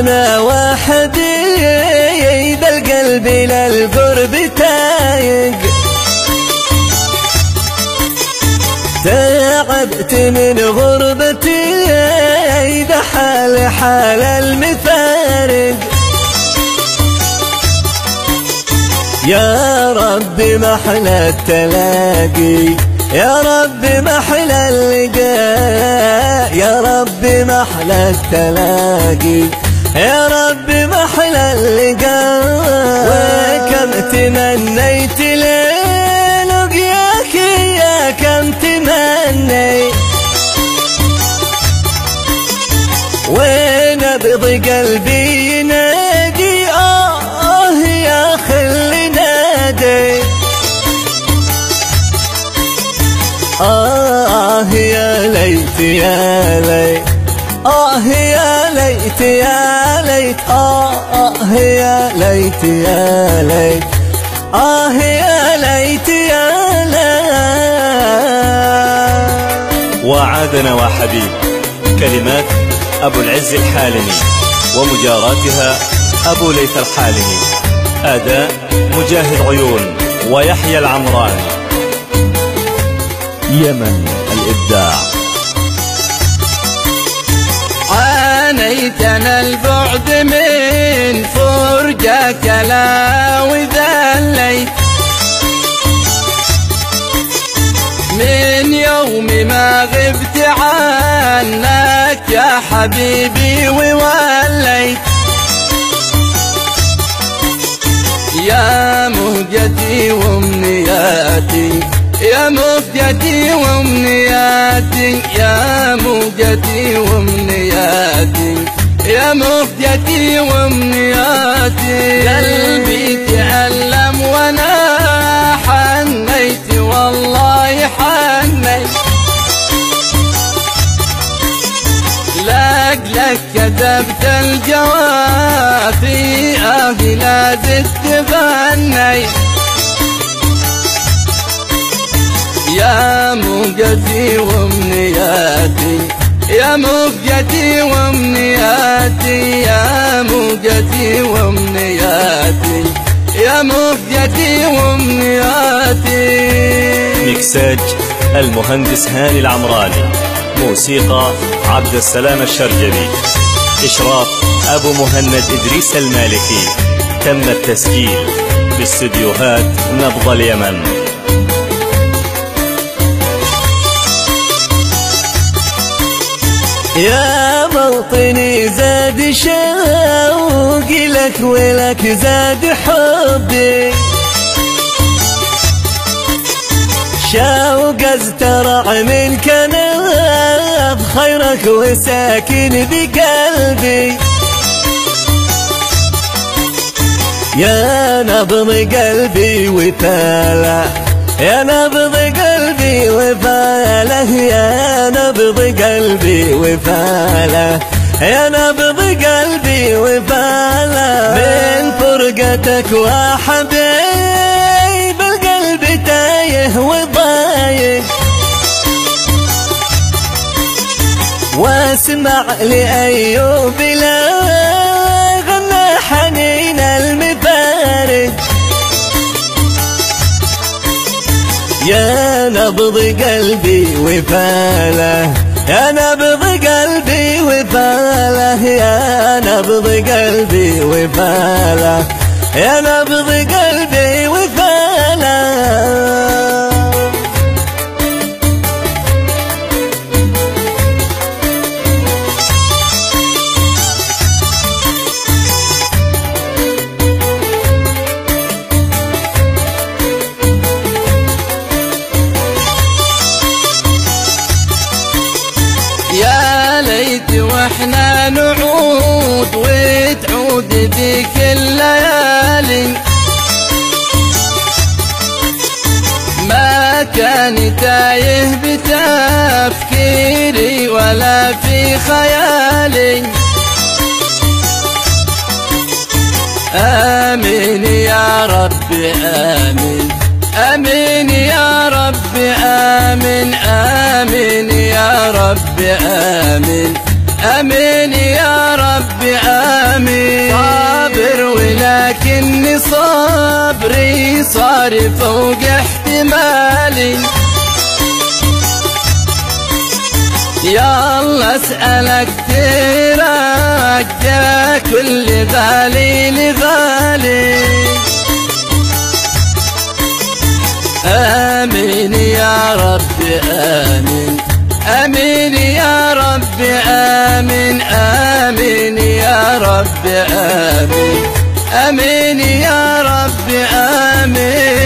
أنا وحدي ذا القلب للقرب تايق، تعبت من غربتي ذا حال المفارق. يا رب محلى التلاقي، يا رب محلى اللقاء، يا رب محلى التلاقي، يا رب محلى اللقاء. وكم تمنيت للقياك، يا كم تمنيت، ونبض قلبي ينادي يا خلي نادي، يا ليت يا ليت، يا ليت يا ليت، يا ليت يا ليت، يا ليت يا ليت. وعادنا وحبيب، كلمات أبو العز الحالمي، ومجاراتها أبو ليث الحالمي، أداء مجاهد عيون ويحيى العمراني. يمن الإبداع. عانيتنا البعد من فرجك لا وذليت، من يوم ما غبت عنك يا حبيبي ووليت. يا مهجتي وامنياتي، يا مهجتي وامنياتي، يا مهجتي وامنياتي، يا مهجتي وامنياتي. قلبي تعلم وانا حنيت، والله حنيت، لك كتبت الجواب في لا زدت فنيت. يا مهجتي وامنياتي، يا مهجتي وامنياتي، يا مهجتي وامنياتي، يا مهجتي وامنياتي. مكساج المهندس هاني العمراني، موسيقى عبد السلام الشرجبي، إشراف أبو مهند إدريس المالكي. تم التسجيل باستديوهات نبض اليمن. يا موطني زاد شوقي لك، ولك زاد حبي، شوق ازترع من كنف خيرك وساكن بقلبي. يا نبض قلبي وفاله، يا نبض قلبي وفاله، يا نبض قلبي وفاله، يا نبض قلبي وفاله. من فرقتك وحبيب القلب تايه وضايق، واسمع لأيوب لا غنى حنين المفارق. يا نبض قلبي وفاله، يا نبض قلبي وفاله، يا نبض قلبي وفاله، يا نبض قلبي وفاله. يا ليت واحنا نعود وتعود ذيك الليالي، ما كان تايه بتفكيري ولا في خيالي. آمين يا رب آمين، آمين يا رب آمين، آمين يا رب آمين، آمين يا رب آمين. صابر ولكني صبري صار فوق احتمالي، يا الله اسألك ترجى كل غالي لغالي. آمين يا رب آمين، آمين يا رب آمين، آمين يا رب آمين، آمين يا رب آمين.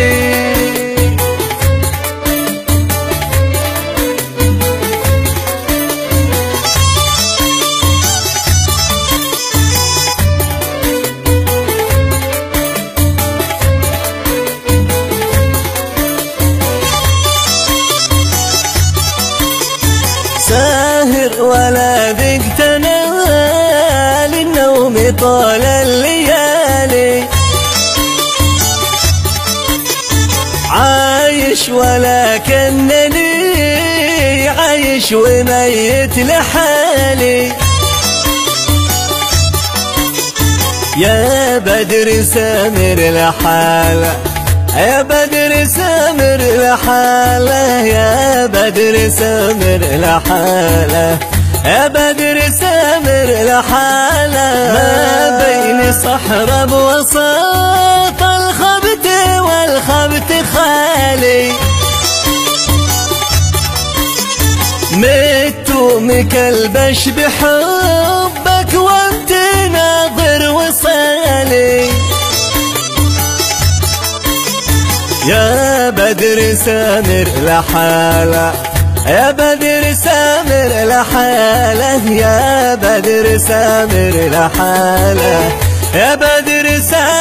ساهر ولا ذقت نال النوم طال الليالي، عايش ولكنني عايش وميت لحالي. يا بدر سامر لحالة، يا بدر سامر لحالة، يا بدر سامر لحالة، يا بدر سامر لحالة. ما بين صحراء بوسط الخبت والخبت خالي، مت ومكلبش بحبك وانت ناظر وصالي. يا بدر سامر لحالة، يا بدر سامر لحالة، يا بدر سامر لحالة، يا بدر سامر